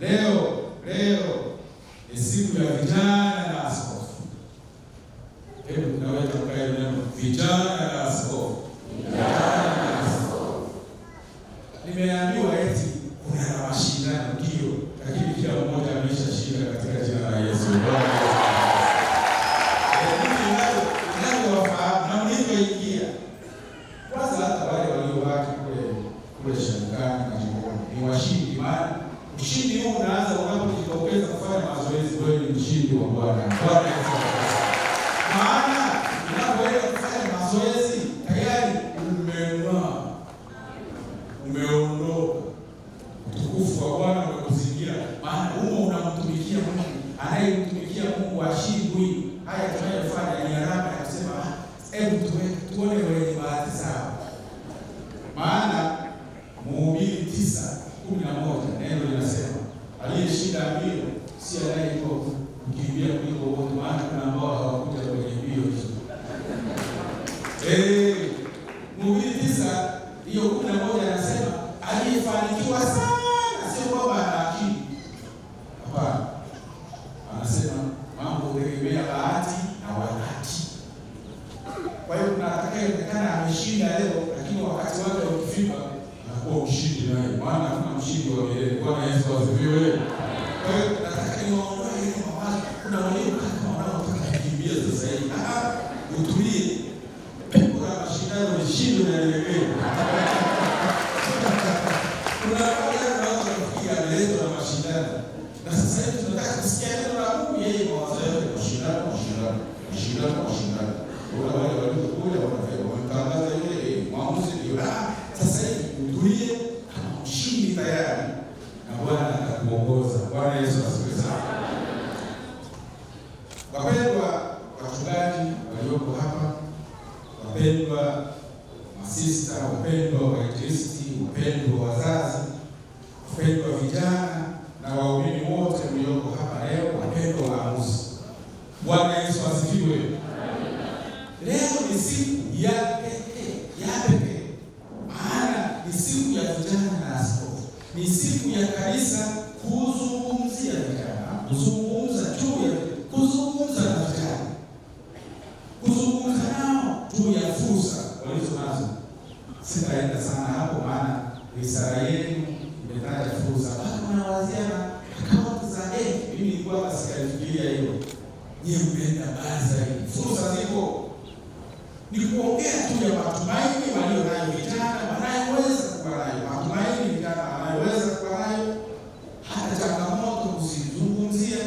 Leo ni siku ya vijana na askofu. Hebu tunaweza kukaa neno vijana na askofu. Nimeambiwa eti kuna mashindano ndio, lakini kila mmoja ameshashinda katika jina la Yesu. Na mlivyoingia kwanza, hata wale waliobaki kule shambani na jikoni ni washindi. Maana ushindi huu unaanza unapojitokeza kufanya mazoezi. Wewe ni mshindi wa Bwana. Bwana Yesu asifiwe. Maana unapoenda kufanya mazoezi tayari umeondoka. Utukufu wa Bwana umekuzingira. Maana huo unamtumikia Mungu. Anayemtumikia Mungu ashindwi. Haya tunayofanya ni alama ya kusema hebu tuone wenye bahati sawa. Maana Mhubiri 9:11 neno linasema aliyeshinda mbio si anayekuwa kukimbia kuliko wote, maana kuna ambao hawakuja kwenye mbio hizo. Mhubiri 9:11 anasema aliyefanikiwa sana sio kwamba ana akili. Hapana. Anasema mambo hutegemea bahati na wakati. Kwa hiyo kuna atakayekana ameshinda leo, lakini wakati wake ukifika anakuwa mshindi naye. Maana kuna mshindi wa milele. Bwana Yesu asifiwe. Kwa hiyo nataka niwaondoe ile mawazo. Kuna wale wanaotaka kukimbia sasa hivi. Utulie. Kuna mashindano mshindo na leo. Kuna wale wanaofikia leo na mashindano. Na sasa hivi tunataka kusikia neno la Mungu, yeye mawazo yake mashindano. Kuna wale waliokuja wanatangaza ile maamuzi ndio. Sasa hivi utulie kama mshindi tayari na Bwana atakuongoza. Bwana Yesu asifiwe sana. Wapendwa wachungaji walioko hapa, wapendwa masista, wapendwa wainjilisti, wapendwa wazazi, wapendwa vijana na waumini wote mlioko hapa leo, wapendwa waamuzi. Bwana Yesu asifiwe. Leo ni siku ya pekee. Maana ni siku ya vijana na askofu. Ni siku ya kanisa kuzungumzia vijana, kuzungumza na vijana, kuzungumza nao juu ya fursa walizo nazo. Sitaenda sana hapo, maana risala yenu imetaja fursa. Bado mnawaziana akaunti za benki. Mimi nilikuwa sikalifikiria hilo. Yeye umeenda mbali zaidi. Fursa ziko. Ni kuongea tu ya matumaini walio nayo vijana wanayoweza kuwa nayo. Matumaini vijana wanayoweza kuwa nayo. Hata changamoto kuzizungumzia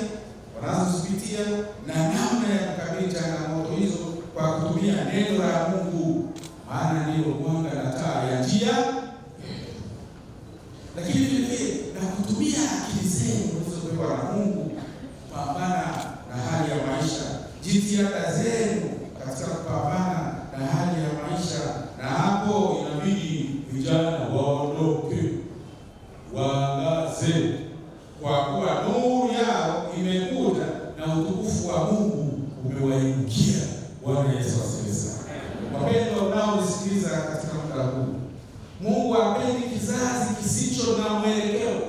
wanazozipitia na namna ya kukabili changamoto hizo kwa kutumia neno la Mungu. Maana ndio mwanga na taa ya njia. Lakini vile na kutumia akili zenu mlizopewa na Mungu kupambana na hali ya maisha. Jitihada zenu katika kupambana na hali ya maisha, na hapo inabidi vijana waondoke, waangaze, kwa kuwa nuru yao imekuja na utukufu wa Mungu umewainukia. Bwana Yesu asifiwe sana. Wapendwa mnaonisikiliza katika muda huu, Mungu hapendi kizazi kisicho na mwelekeo.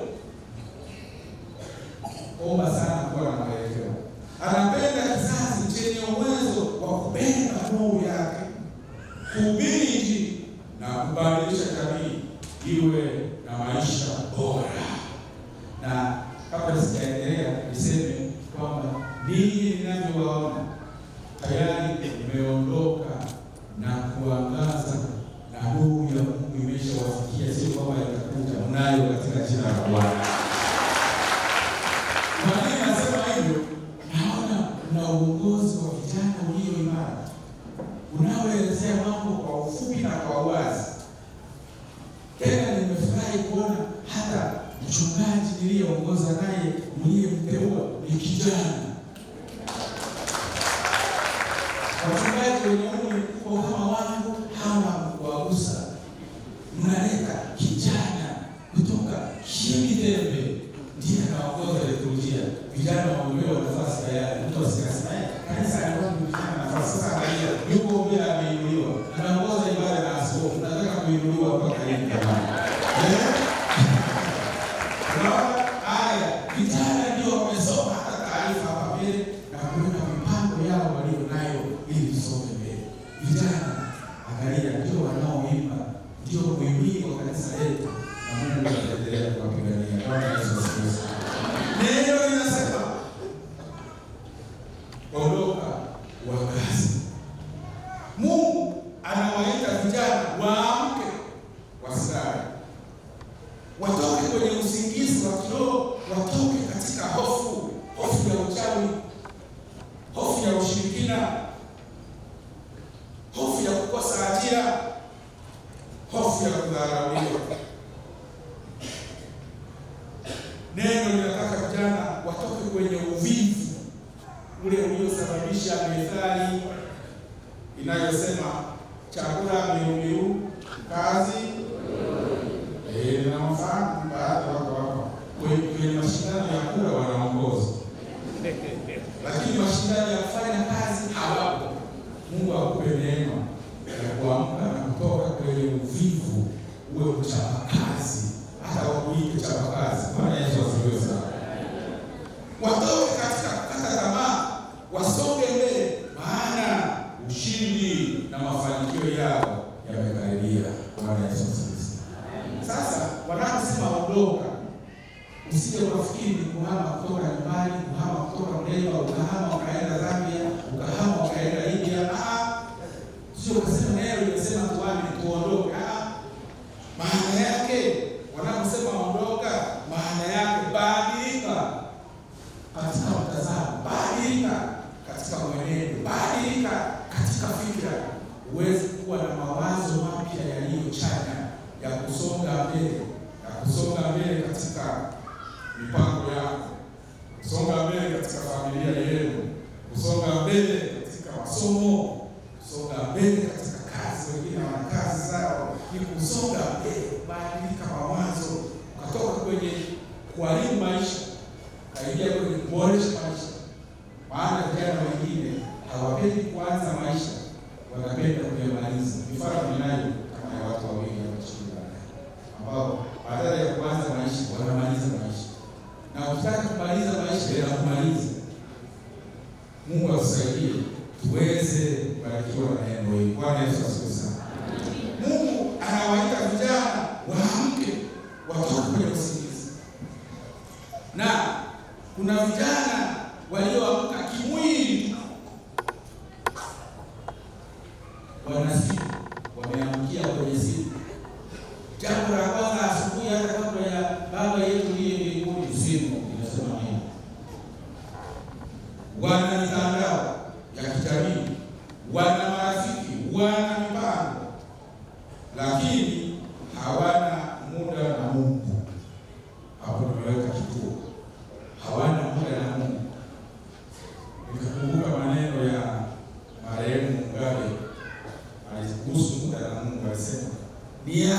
Omba sana kuwa na mwelekeo. Anapenda kizazi chenye uwezo wa kupenda nuru yake, kuhubiri Injili na kubadilisha jamii iwe na maisha bora. Na kabla sijaendelea niseme kwamba ninyi ninavyowaona tayari mmeondoka na kuangaza na nuru ya Mungu imeshawafikia, sio kwamba itakuja, mnayo katika jina la Bwana. Kwa nini nasema hivyo? Naona na uongozi wa vijana ulio imara, unaoelezea mambo kwa ufupi na kwa uwazi. Tena nimefurahi kuona hata mchungaji niliyeongoza naye mliyemteua ni kijana. Wachungaji wenye umri kwa kama wangu hawa kuwagusa, mnaleta kijana kutoka Shimitembe ndiye anaongoza liturujia. Vijana wamepewa nafasi tayari. Mtu asikasema kanisa alikuwa vijana nafasi. Sasa angalia, yuko mbele ameinuliwa, anaongoza ibada na askofu. Nataka kuinuliwa mpaka hivi jamani. Unaona haya vijana ndio wamesoma hata taarifa hapa mbele na kuweka mipango yao walionayo ili tusonge mbele. Vijana angalia, ndio wanaoimba, ndio muhimili wa kanisa letu, na Mungu ataendelea kuwapigania. Bwana Yesu asifiwe. Neno linasema ondoka wakazi. Mungu anawaita vijana waamke, wasali, watoke kwenye usingizi wa kiroho, watoke katika hofu ya uchawi, hofu ya ushirikina, hofu ya kukosa ajira, hofu ya kudharauliwa. Neno linataka vijana watoke kwenye uvivu ule uliosababisha methali inayosema chakula miu kazi. Na mfano baadhi wako kwenye mashindano ya kula wanaongoza, lakini mashindano ya kufanya kazi hawapo. Mungu akupe neema ya kuamka na kutoka kwenye uvivu, uwe mchapakazi, hata wakuite chapakazi. Bwana Yesu asifiwe sana. Watoke katika kukata tamaa, wasonge mbele, maana ushindi na mafanikio yao yamekaribia. Bwana Yesu asifiwe. Sasa wanaposema ondoka, usije ukafikiri ni kuhama kutoka nyumbani, kuhama kutoka Mleba, ukahama ukaenda Zambia, ukahama ukaenda India. Sio kusema neno limesema tuondoke. Maana yake wanaposema ondoka, maana yake badilika katika mtazamo, badilika katika mwenendo, badilika katika fikra, uweze kuwa na mawazo mapya yaliyochanya ya kusonga mbele katika mipango yako, kusonga mbele katika familia yenu, kusonga mbele katika masomo, kusonga mbele katika kazi. Wengine wana kazi zao, ni kusonga mbele, kubadilika mawazo, ukatoka kwenye kuharibu maisha kaingia kwenye kuboresha maisha. Maana vijana wengine hawapendi kuanza maisha, wanapenda kuyamaliza. Mifano ninayo kama ya watu wawili ambao badala ya kuanza maisha wanamaliza maisha, na ukitaka kumaliza maisha ya kumaliza. Mungu atusaidie tuweze kubarikiwa na neno hili. Bwana Yesu asifiwe sana. Mungu anawaita vijana waamke, watoke kwenye usingizi. Na kuna vijana walioamka kimwili, wanasiku wameamkia kwenye siku. Jambo la kwanza asubuhi, hata kabla ya baba yetu aliye mbinguni, simu inasema nini? Wana mitandao ya kijamii, wana marafiki, wana mipango, lakini hawana muda na Mungu. Hapo tumeweka kituo, hawana muda na Mungu. Nikakumbuka maneno ya marehemu Mugabe alihusu muda na Mungu, alisema ni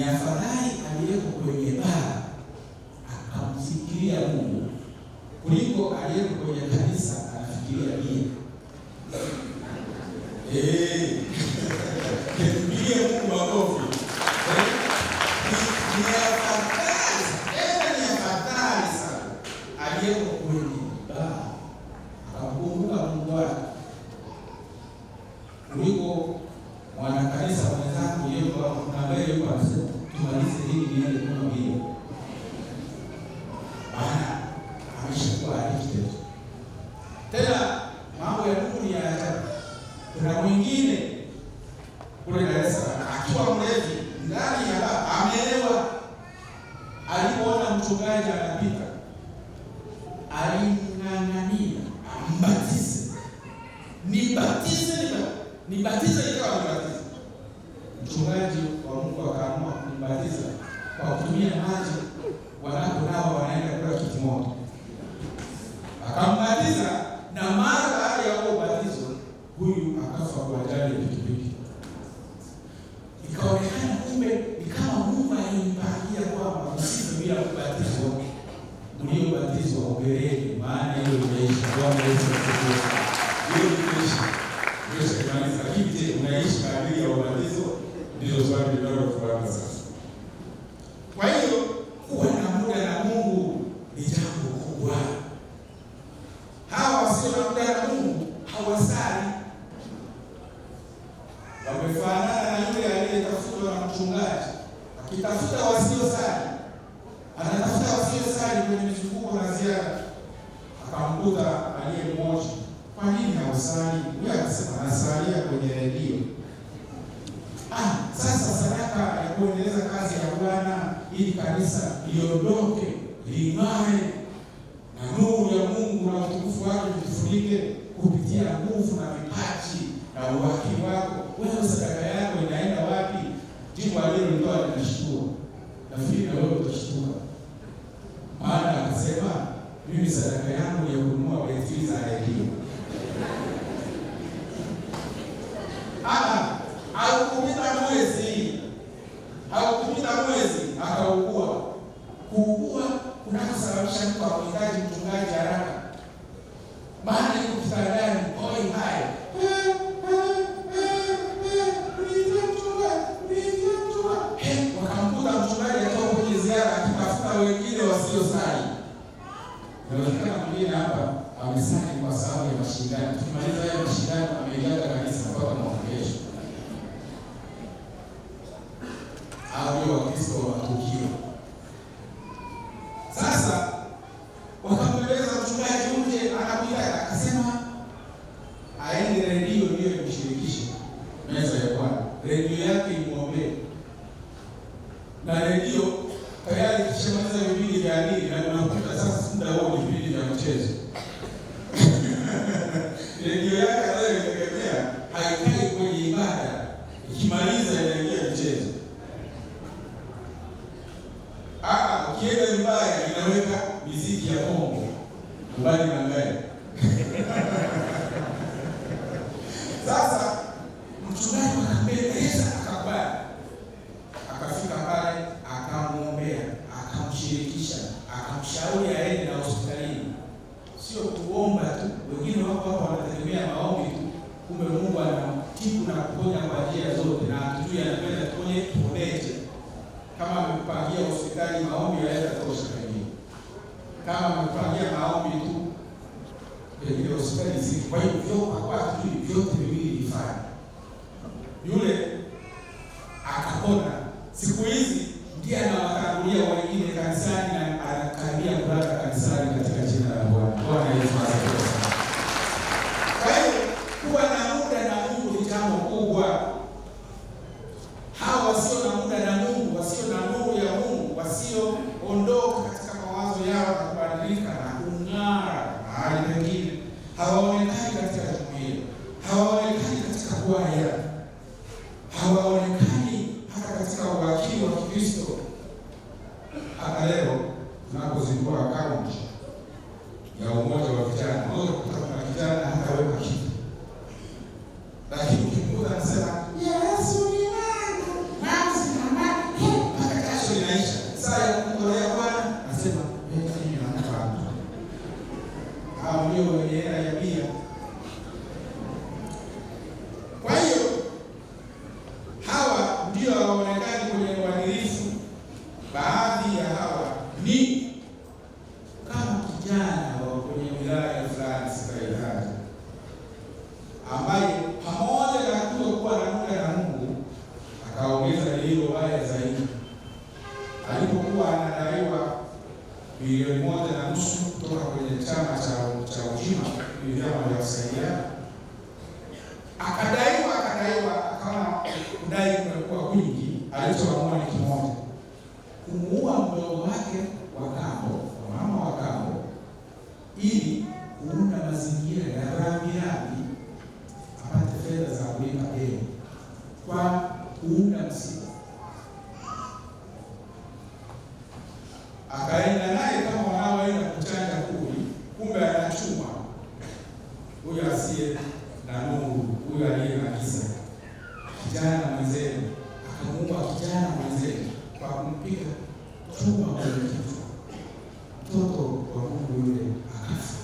afadhali aliyeko kwenye baa akamfikiria Mungu kuliko aliyeko kwenye kanisa anafikiria bia. Kimbilie Mungu makofi. Ni afadhali sana aliyeko kwenye baa akamkumbuka Mungu wake kuliko mwanakanisa mwenzangu yuko na mbele yuko anasema tumalize hili niende kuna bia. Maana ameshakuwa addicted. Tena mambo ya Mungu ni ya ajabu. Kuna mwingine kule Dar es Salaam akiwa mlevi ndani ya baa, ameelewa. Alipoona mchungaji anapita, aling'ang'ania ambatize. Nibatize ikawa nibatize. Mchungaji wa Mungu akaamua kumbatiza kwa kutumia maji wanaponao wanaenda kula kitimoto. Akambatiza, na mara baada ya ubatizo huyu akafa kwa ajali ya pikipiki. Ikaonekana kumbe ni kama Mungu alimpangia kwamba msife bila kubatizwa. Mliobatizwa ongereni, maana hiyo imeisha. Bwana Yesu asifiwe. Hiyo imeisha. Lakini je, unaishi kadiri ya ubatizo? Ndio swali linalofuata sasa. Kwa hiyo kuwa na muda na Mungu anatafuta wasiosali kwenye mizunguko na ziara. Akamkuta aliye mmoja, kwa nini hausali? Yeye akasema anasalia kwenye redio. Sasa sadaka ya kuendeleza kazi ya Bwana ili kanisa liondoke, ling'are na nuru ya Mungu na utukufu wake vifunike kupitia nguvu na vipaji na uwakili wako. Wewe sadaka yako inaenda wapi? Jibu alilolitoa linashtua. Nafikiri na wewe utashtua. Maana akasema mimi sadaka yangu ya kununua betri za redio. Haukupita mwezi akaugua. Kuugua kunasababisha mtu akuhitaji mchungaji haraka. Maana yuko kitandani, hoi hai. Wakamkuta mchungaji atoka kwenye ziara akitafuta wengine wasiosali. Inawezekana mwingine hapa amesali kwa sababu ya mashindano. Tukimaliza hayo mashindano ameiaga kanisa mpaka maongelesho. Ndio Wakristo wa tukio. Sasa wakamweleza mchungaji uje, anakuita akasema aende redio ndio imshirikishe meza ya Bwana. Redio yake imwombee. Na redio tayari kishamaliza vipindi vya dini na unakuta sasa muda huo ni vipindi vya mchezo. Redio yake anayotegemea haikai kwenye ibada. Ikimaliza inaingia mchezo. Ukienda mbaya inaweka miziki ya Kongo mbali na mbele. Sasa mchungaji akambeleza akakubali. Akafika pale akamwombea, akamshirikisha, akamshauri aende na hospitalini. Sio kuomba tu, wengine wako hapa wanategemea maombi tu. Kumbe Mungu anamtibu na kuponya kwa njia zote na hatujui anapenda tuponeje. Kama amekupangia hospitali maombi yaenda tosha pengine. Kama amekupangia maombi tu pengine hospitali ziki. Kwa hiyo kwa hatujui vyote viwili vifanye. Yule akapona. Siku hizi ndiye anawatangulia wengine kanisani na anakaribia kulala kanisani katika jina la Bwana. Bwana Yesu asifiwe. Kwa hiyo kuwa na muda na Mungu ni jambo kubwa. Hawa wasio na muda na Mungu, wasio na nuru ya Mungu, wasioondoka katika mawazo yao na kubadilika na kung'ara mahali pengine, hawaonekani katika jumuiya, hawaonekani katika kwaya, hawaonekani hata katika uwakili wa Kristo. Hata leo tunapozindua akaunti ya umoja wa vijana, unaweza kukuta kuna kijana hata wewe kitu, lakini ukimkuta anasema Yesu ni saya kumtolea Bwana, nasema mimi nampa mtu. Hao ndio wenye hela ya bia. Kwa hiyo hawa ndio waonekani kwenye uadilifu. Baadhi ya hawa ni kama kijana wa kwenye wilaya fulani sikaihadi, ambaye pamoja na kutokuwa na muda na Mungu akaongeza hilo baya zaidi. Alipokuwa anadaiwa milioni 1.5 kutoka kwenye chama cha Ujima, ili vyama vya kusaidiana, akadaiwa akawa kudai kumekuwa kwingi. Alichoamua ni kimoja, kumuua mdogo wake wa kambo, mama wa kambo, ili kuunda mazingira ya rambirambi apate fedha za kulipa deni kwa kuunda msiba. Akaenda naye kama wanaoenda kuchanja kuni, kumbe anachuma huyo asiye na nuru, huyo aliye na giza. Kijana mwenzenu akamuua kijana mwenzenu kwa kumpiga chuma kwenye kichwa. Mtoto wa Mungu yule akafa.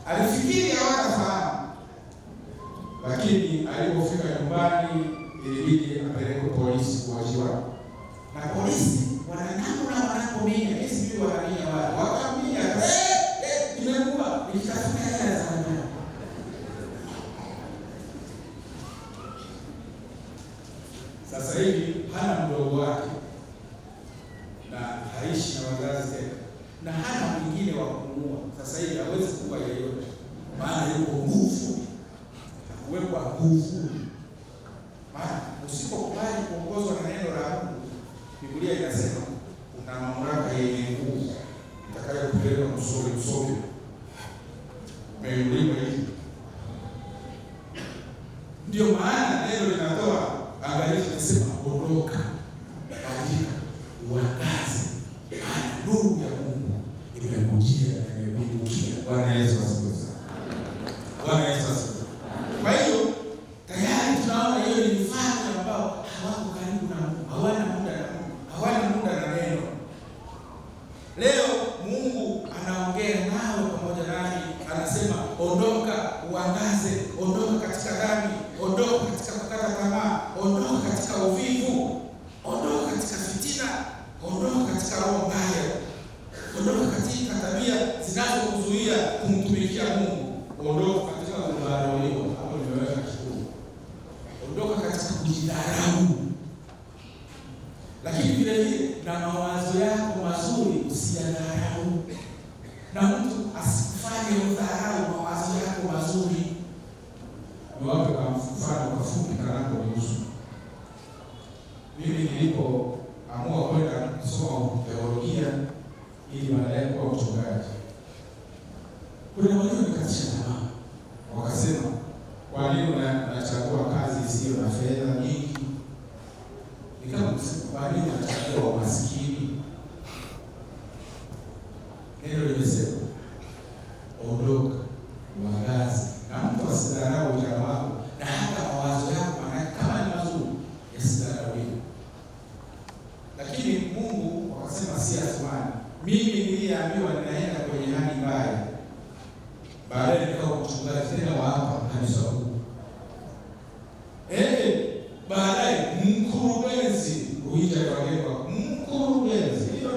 Alifikiri hawatafahamu, lakini alipofika nyumbani ilibidi apelekwe polisi kuhojiwa. Na polisi wananamna wanapominya, sisi wanaminya wale. Wakaminya, nimekuwa nikitafuta hela za ndani. Sasa hivi hana mdogo wake na haishi na wazazi. kizazi tena, na hana mwingine wa kumua. Sasa hivi hawezi kuwa yeyote, maana yuko nguvu, kuwekwa nguvu. Maana usipokubali kuongozwa na neno la Mungu, Biblia inasema una mamlaka yenye nguvu itakayokupeleka msomi. Umeinuliwa hivi. Ndio maana neno linatoa angalizo, linasema ondoka, badilika, uangaze, maana nuru ya Mungu imekujia na imekuinukia. Bwana Yesu asifiwe. Bwana Yesu asifiwe. Kwa hiyo tayari tunaona hiyo ni mfano ambao hawako karibu na Mungu, hawana muda na Mungu, hawana muda na neno. Leo Mungu anaongea nawe pamoja nami, anasema ondoka, uangaze, ondoka katika dhambi, ondoka katika kukata tamaa, ondoka katika uvivu, ondoka katika fitina, ondoka katika roho mbaya, ondoka katika tabia zinazokuzuia kumtumikia Mungu, ondoka katika kudharauliwa. Hapo nimeweka kikuu. Ondoka katika kujidharau. Lakini vile vile na mawazo yako mazuri usiyadharau. Na mtu asikufanye udharau mawazo yako mazuri. Niwape kwa mfano kwa fupi kanako nihusu. Mimi nilipoamua kwenda kusoma teolojia ili baadaye kuwa mchungaji, kuna walionikatisha tamaa. Wakasema, kwa nini unachagua kazi isiyo na fedha nyingi? Nikamsema, kwa nini unachagua umaskini? Neno limesema ondoka, uangaze, na mtu asidharau ujana wako, na hata mawazo yako maana kama ni mazuri yasidharauliwe. Lakini Mungu wakasema si athumani. Mimi niliambiwa ninaenda kwenye hali mbaya. Baadaye nikawa mchungaji tena wa hapa kanisa huu. Baadaye mkurugenzi huita kwa leo mkurugenzi. Hiyo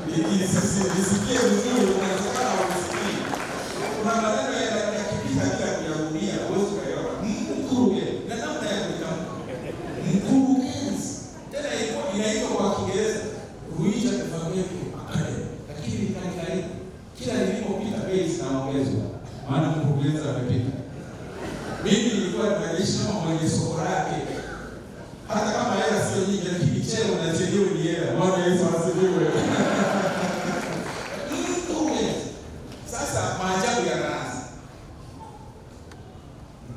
ndio nisikie vizuri, unataka usikie. Kuna maneno yakipita bila kuyarudia, huwezi kuelewa. Mkurugenzi na namna ya kutamka. Mkurugenzi. Tena inaitwa kwa Kiingereza huita Evangelical Academy. Lakini nikaangalia kila nilipopita bei zinaongezwa. Maana mkurugenzi amepita. Mimi nilikuwa ninaishi kama mwenye soko lake. Hata kama hela sio nyingi, lakini cheo na cheo ni hela. Bwana Yesu asifiwe. Sasa maajabu yanaanza.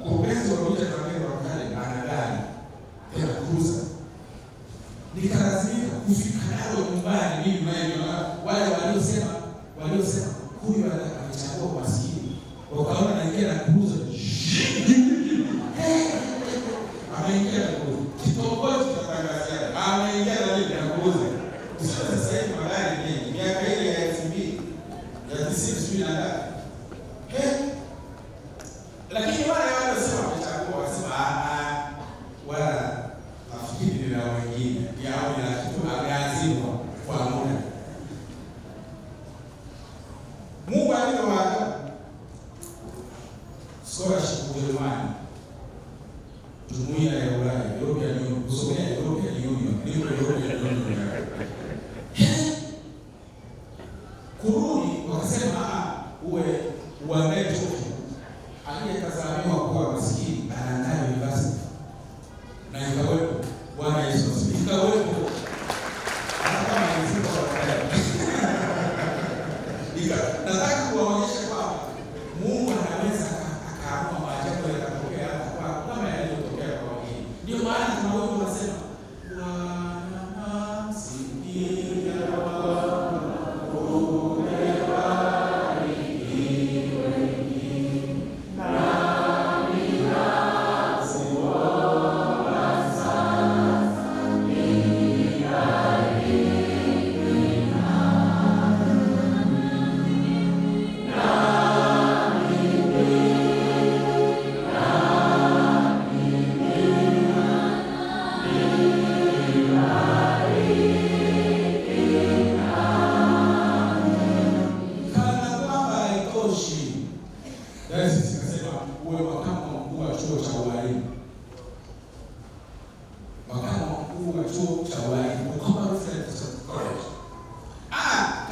Mkurugenzi wa Roja Kamera wakale ana gari tena kuuza. Nikalazimika kufika nalo nyumbani mimi wale waliosema huyu anachagua maskini. Wakaona naingia na kuuza. Ameingia na kuuza. Kitongoji kitangazia. Ameingia na nini na kuuza. Sasa hivi magari mengi. Miaka ile ya 2000 ya 1990. Lakini wale waliosema wamechagua wasema wala nafikiri ni na wengine. Yao ni kitu ameazimwa kwa muda. Mungu aliyowaga scholarship Ujerumani, Jumuiya ya Ulaya, European Union, kusomea European Union, ndio European Union. Kurudi wakasema uwe uandae chuo. Aliyetazamiwa kuwa maskini anaandaa university. Na ikawepo. Bwana Yesu asifiwe. Ikawepo. Hata kama ni nataka kuwaonyesha kwamba Mungu anaweza akaamua maajabu yakatokea kwa kama yalivyotokea kwa wengine. Ndio maana tunaweza kusema Bwana msikia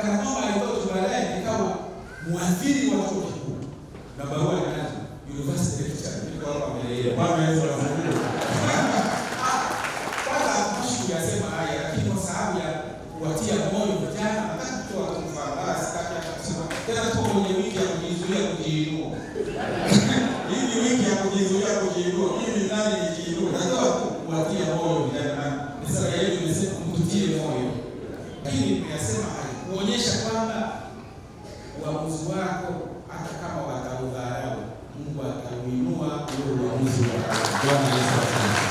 kana kwamba alikuwa tu baadaye nikawa muadhiri wa chuo kikuu na barua ya university lecture nilikuwa hapa mbele yao. Bwana Yesu asifiwe. Kwanza tunasema haya, lakini kwa sababu ya kuwatia moyo vijana nataka kutoa mfano sitaki kusema tena tuko kwenye wiki ya kujizuia kujiinua. Hii wiki ya kujizuia kujiinua, mimi nani nijiinue? Nataka kuwatia moyo vijana. Sasa yeye nimesema mtutie moyo. Lakini nimesema kuonyesha kwamba uamuzi wako hata kama wataudharau, Mungu atauinua ule uamuzi wako. Bwana Yesu asifiwe.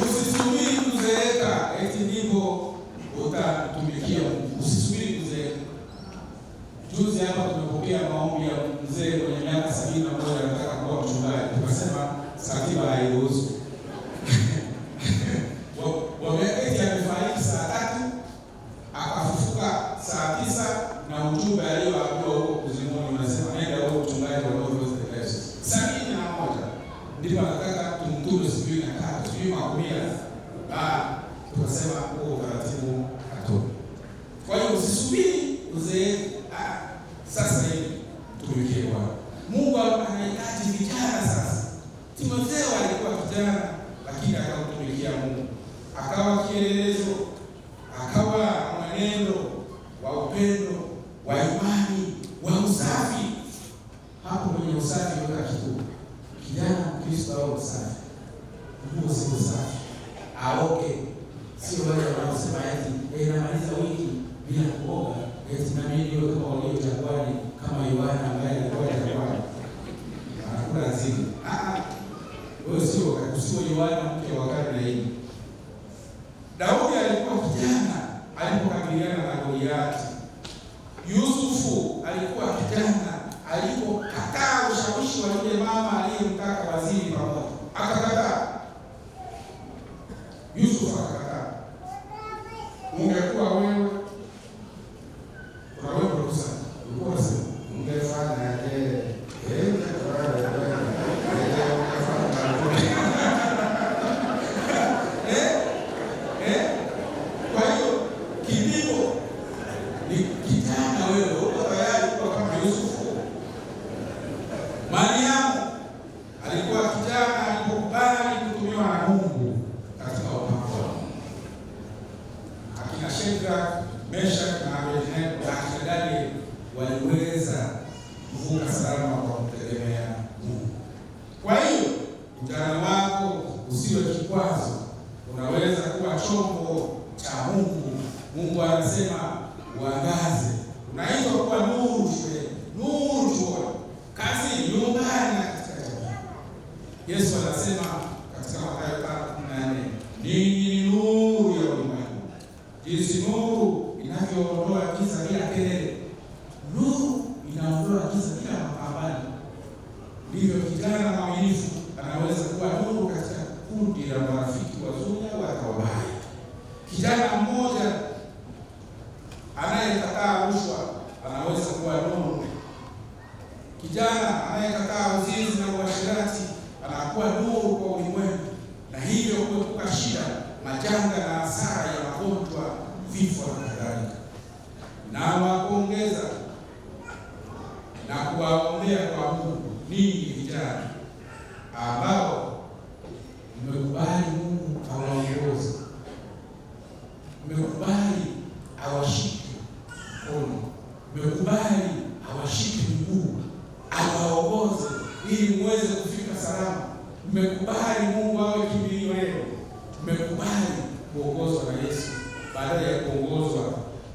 Usisubiri kuzeeka eti ndivyo utatumikia Mungu. Usisubiri kuzeeka. Juzi hapa tumepokea maombi ya mzee kwenye miaka 71 anataka kuwa mchungaji. Tukasema katiba hairuhusu. Wameketi amefariki saa 3 akafufuka saa 9 na ujumbe alioambiwa huko kuzimuni unasema nenda huko mchungaji wa North West Texas. 71 ndipo anataka tumtume sijui na kata sijui makumia. Tukasema huo utaratibu hatoki. Kwa hiyo usisubiri uzee. Sasa hivi tumikie Bwana. Mungu anahitaji vijana sasa. Timotheo alikuwa kijana lakini akautumikia Mungu. Akawa kielelezo, akawa mwenendo wa upendo, wa imani, wa usafi. Hapo kwenye usafi weka kitu. Kijana Mkristo au usafi. Mungu si usafi. Aoke. Sio wale wanaosema eti namaliza wiki bila kuoga, eti na mimi ndio kama walio jangwani kama Yohana ambaye alikuwa jangwani. Anakula nzige. Wewe sio Yohana mke wa karne hii. Daudi alikuwa kijana alipokabiliana na Goliathi. Yusufu alikuwa kijana alipokataa ushawishi wa yule mama aliyemtaka waziri pamoja. Akakataa. Yusufu akakataa. Ungekuwa wewe ruhusa. Ulikuwa unasema ungefanya kwa hiyo kilimo ni kijana wewe uko tayari kuwa kama Yusufu. Mariamu alikuwa kijana alipokubali kutumiwa na Mungu katika upako. Akina Shadraka, Meshaki na Abednego na Danieli waliweza kuvuka salama kwa kutegemea Mungu. Kwa hiyo ujana wako usiwe kikwazo. Unaweza kuwa chombo cha Mungu. Mungu anasema uangaze. Unaitwa kuwa nuru shuleni, nuru chuoni, kazi, nyumbani na katika jamii. Yesu anasema katika Mathayo 5:14, ninyi ni nuru ya ulimwengu. Jinsi nuru inavyoondoa giza bila kelele, nuru inaondoa giza bila mapambano, ndivyo kijana mwaminifu anaweza kuwa nuru katika kundi la marafiki wazuri au wabaya. Kijana mmoja anayekataa rushwa anaweza kuwa nuru. Kijana anayekataa uzinzi na uasherati anakuwa nuru kwa ulimwengu, na hivyo kuepuka shida, majanga na hasara ya magonjwa, vifo na kadhalika. Na wapongeza na kuwaombea kwa Mungu ninyi vijana ambao mmekubali Mungu awaongoze, mmekubali awashike mkono, mmekubali awashike miguu, awaongoze ili muweze kufika salama. Mmekubali Mungu awe kimbilio lenu, mmekubali kuongozwa na Yesu badala ya kuongozwa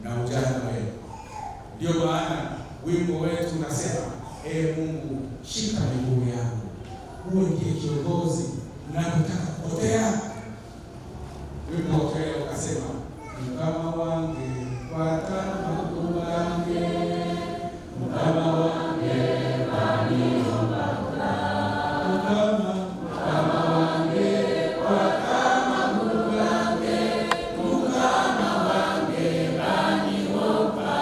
na ujana wenu. Ndio maana wimbo wetu unasema, Mungu shika miguu yangu. Huo ndiye kiongozi unayotaka kupotea. Wimbo wote ukasema, mkama wange watama kubange, mkama wange bani omba, mkama wange watama kubange, mkama wange bani omba.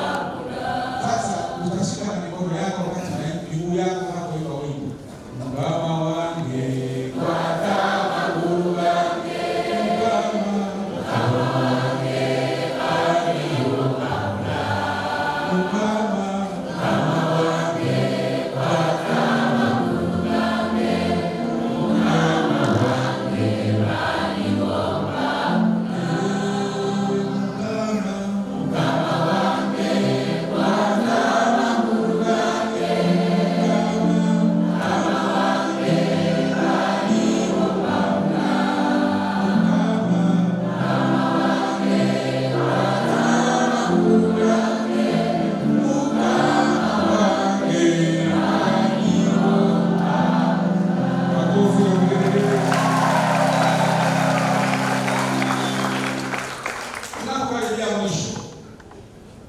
Sasa utashika mikono yako wakati na miguu yako hapo hiyo wimbo, mkama wange watama kubange, mkama wange bani omba.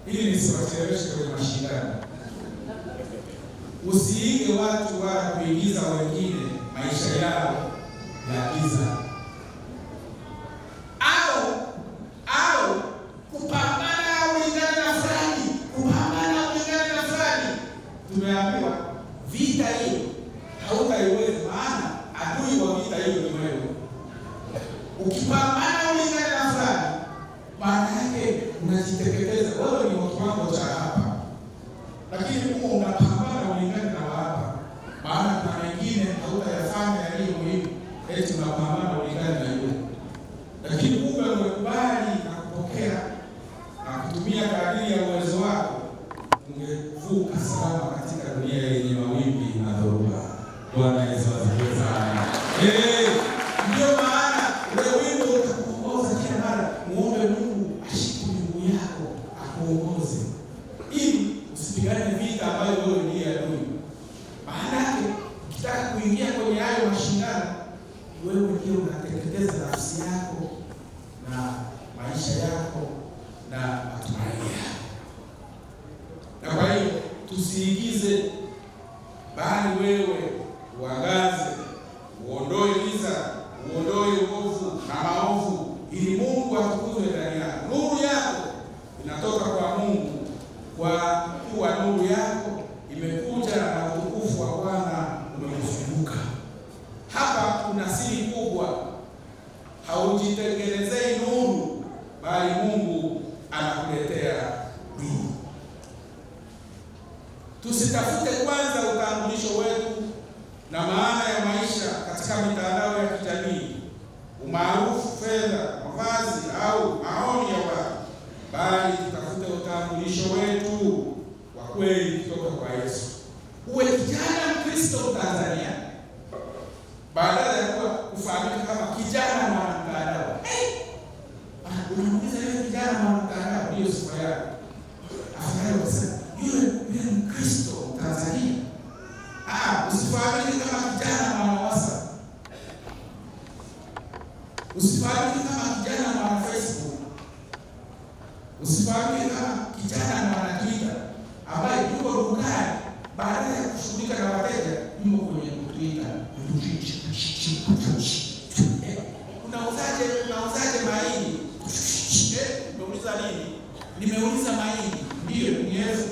ili nisiwacheleweshe kwenye mashindano. Usiige watu wala kuigiza wengine maisha yao ya giza, au kupambana ulingana na fulani, Tumeambiwa vita hiyo hautaiweza, maana adui wa vita hiyo ni wewe. Ukipambana ulingana na fulani, maana yake unajiteketeza. Wewe ni wa kiwango cha hapa, lakini kama unapambana ulingana na hapa, maana kuna wengine hautayafanya yaliyo muhimu, eti unapambana ulingana na yule. Lakini kumbe umekubali na kupokea na kutumia kadiri ya uwezo wako, ungevuka salama katika dunia yenye mawimbi na dhoruba. Bwana Yesu asifiwe sana. Ndio maana ule wimbo utakuongoza kila mara. Muombe Mungu ashike miguu yako akuongoze, ili usipigane vita ambayo wewe ndiye adui. Maana yake ukitaka kuingia kwenye hayo mashindano, wewe ndio unateketeza nafsi yako na maisha yako na matumaini yako. Na kwa hiyo tusiigize, bali wewe uangaze, uondoe giza, uondoe uovu na maovu, ili Mungu atukuzwe ndani yako. Nuru yako inatoka kwa Mungu, kwa kuwa nuru yako imekuja na utukufu wa Bwana umekuzunguka. Hapa kuna siri kubwa. Haujitengenezei nuru, bali Mungu anakuletea nuru. Tusitafute kwanza utambulisho wetu na maana ya maisha katika mitandao ya kijamii, umaarufu, fedha, mavazi au maoni ya watu, bali tutafute utambulisho wetu wa kweli kutoka kwa Yesu. Uwe kijana Mkristo Tanzania, badala ya kufahamika kama kijana mwanamtandao. Unamuuliza yule kijana mwanamtandao, hiyo sifa yako. Afadhali wasema yule Mkristo Tanzania. Usifahamike kama kijana mwanawasa. Usifahamike kama kijana mwana Facebook. Usifahamike kama kijana mwana Twitter ambaye yuko dukani, baada ya kushughulika na wateja yuko kwenye Twitter. Unauzaje mahindi? Umeuliza nini? Nimeuliza mahindi. Ndio, ni Yesu.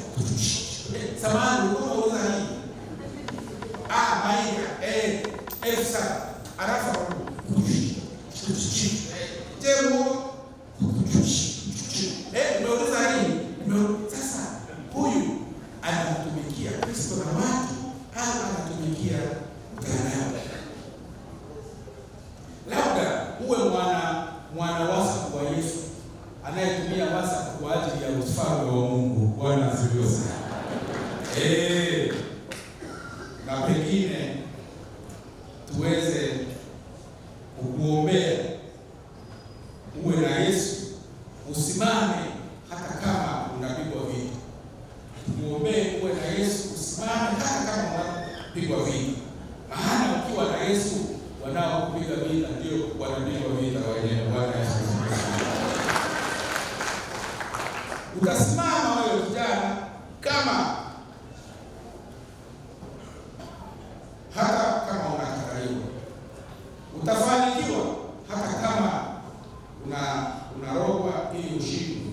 Samahani, umeuliza nini? Mahindi. Elsa. Arafa. Umeuliza nini? Sasa huyu anatumikia Kristo na watu au anatumikia mtandao? Labda uwe mwana WhatsApp wa Yesu anayetumia WhatsApp kwa ajili ya ufalme wa Mungu. Bwana asifiwe sana. Na pengine tuweze kukuombea uwe na Yesu, usimame hata kama unapigwa vita. Tukuombee uwe na Yesu, usimame hata kama unapigwa vita. Maana ukiwa na Yesu, wanaokupiga vita ndio wanapigwa vita wenyewe. Bwana Yesu asifiwe. Utasimama wewe kijana kama hata kama unakataliwa. Utafanikiwa hata kama unarogwa ili ushindwe.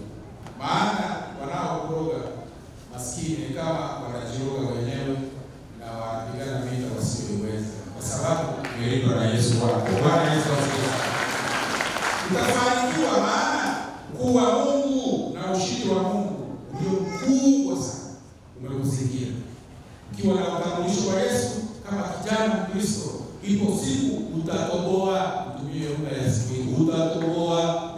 Maana wanaoroga maskini kama wanajiroga wenyewe na wanapigana vita wasioweza, kwa sababu umelindwa na Yesu wako. Bwana Yesu asifiwe. Utafanikiwa maana kuwa Mungu na ushindi wa Mungu ndio mkubwa sana umekuzingira. Ukiwa na utambulisho wa Yesu kama kijana Mkristo, ipo siku utatoboa. Utumie lugha ya siku hii, utatoboa.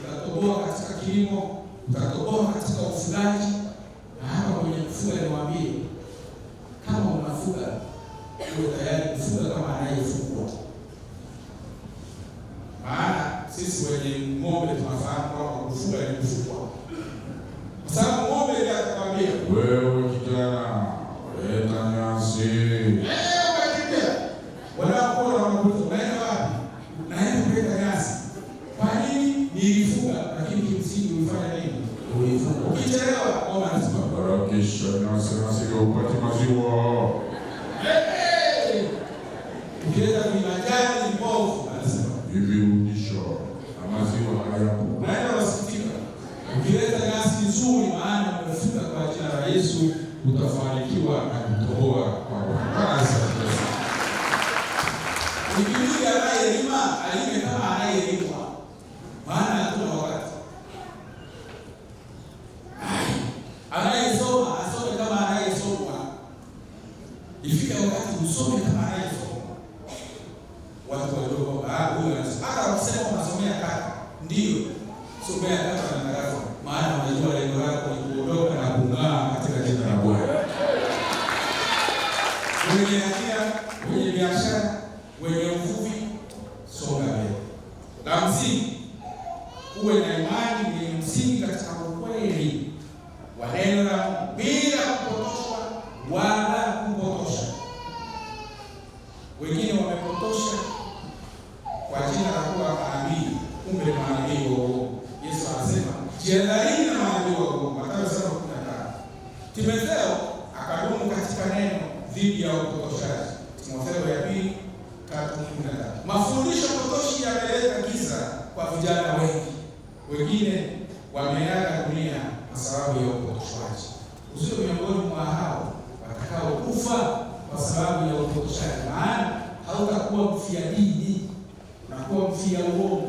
Utatoboa katika kilimo, utatoboa katika ufugaji. Na hapa kwenye kufuga niwaambie, kama unafuga, uwe tayari kufuga kama anayefugwa. Maana sisi wenye ng'ombe tunafahamu kwamba kufuga ni kufugwa. Kwa sababu ng'ombe ndiye atakwambia, wewe kijana, leta nyasi. Wanapoona wanakuuliza, unaenda wapi? Naenda kuleta nyasi. Kwa nini? Nilifuga, lakini kimsingi ulifanya nini? uifunge. Ukichelewa omba lazima harakisha na sasa upate maziwa. Ukileta vimajani mbovu lazima hivi rudisha na maziwa hayapo. Naenda wasikia. Ukileta nyasi nzuri maana umefika kwa jina la Yesu utafanikiwa na kutoboa kwa Bwana. Ukimwambia anayelima alime kama anayelimwa. Maana hatuna wakati. Anayesoma asome kama anayesoma. Ifika wakati usome kama anayesoma. Watu wadogo huyu hata wakisema unasomea kaka ndio somea kaka na darasa maana unajua lengo lako ni kuondoka na kung'aa katika jina la Bwana. Wenye ajira, wenye biashara, wenye uvuvi songa mbele. La msingi uwe na imani yenye msingi katika ukweli wa neno la Mungu bila kupotoshwa wala kupotosha. Wengine wamepotosha kwa jina la kuwa manabii, kumbe manabii wa uongo. Yesu anasema, "Jihadharini na manabii wa uongo." Mathayo 7:15. Timotheo akadumu katika neno dhidi ya upotoshaji. Timotheo ya 2:3-13. Mafundisho potoshi yameleta giza kwa vijana wengi. Wengine wameaga dunia kwa sababu ya upotoshaji. Usiwe miongoni mwa hao watakao kufa kwa sababu ya upotoshaji. Maana hautakuwa mfia dini na kuwa mfia uongo.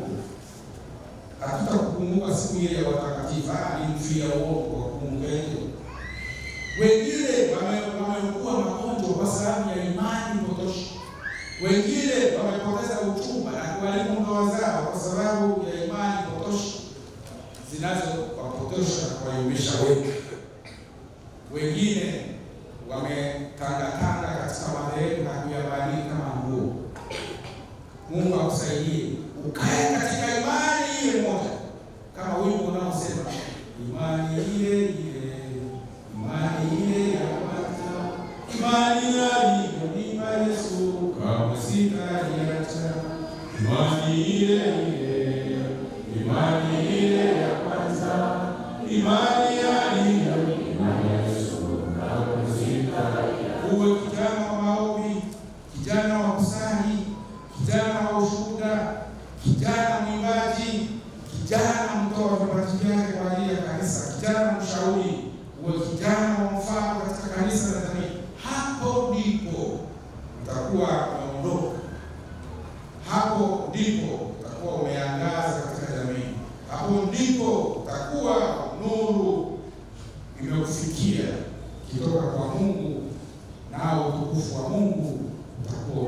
Hatutakukumbuka siku ile ya watakatifu, ni mfia uongo wa kumungeje. Wengine wamekuwa magonjwa kwa sababu ya imani potoshi. Wengine wamepoteza uchumba na kuharibu ndoa zao kwa sababu ya imani potoshi zinazowapotosha na kuwayumbisha wengi. Wengine wametangatanga katika madhehebu na kuyabadili kama nguo. Mungu akusaidie ukae katika imani ile moja, kama wimbo unaosema imani ile ile, imani ile ya kwanza, imani aliyonipa Yesu kama sitaiacha. Imani ile ile, imani ile ya kwanza, imani aliyonipa Yesu kama sitaiacha. Uwe kijana wa maombi, kijana wa kusali, kijana wa ushuhuda, kijana mwimbaji, kijana mtoa vipaji vyake kwa ajili ya kanisa, kijana mshauri, uwe kijana wa mfano katika kanisa na jamii. Hapo ndipo utakuwa umeondoka. Hapo ndipo utakuwa umeangaza katika jamii. Hapo ndipo utakuwa nuru imekufikia kutoka kwa Mungu, nao utukufu wa Mungu utakuwa